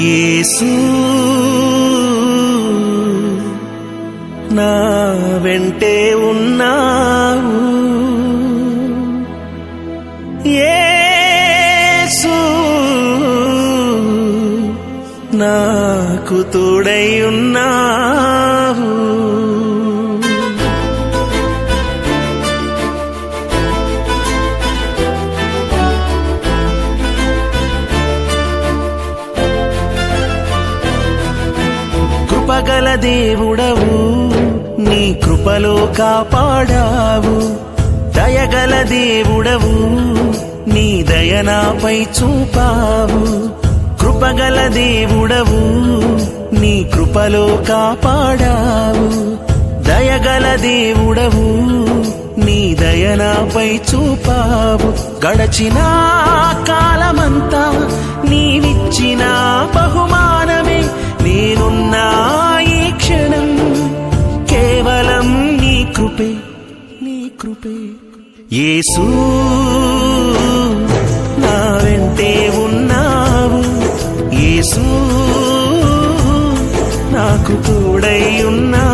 యేసు నా వెంటే ఉన్నావు, యేసు నాకు తోడై ఉన్నావు. కృపగల దేవుడవు, నీ కృపలో కాపాడావు. దయగల దేవుడవు, నీ దయ నాపై చూపావు. కృపగల దేవుడవు, నీ కృపలో కాపాడావు. దయగల దేవుడవు, నీ దయ నాపై చూపావు. గడచిన కాలమంతా నీవిచ్చిన బహుమానమే, నేనున్నా ఈ క్షణం కేవలం నీ కృపే, నీ కృపే. యేసు నా వెంటే ఉన్నావు, యేసు నాకు తోడై ఉన్నావు.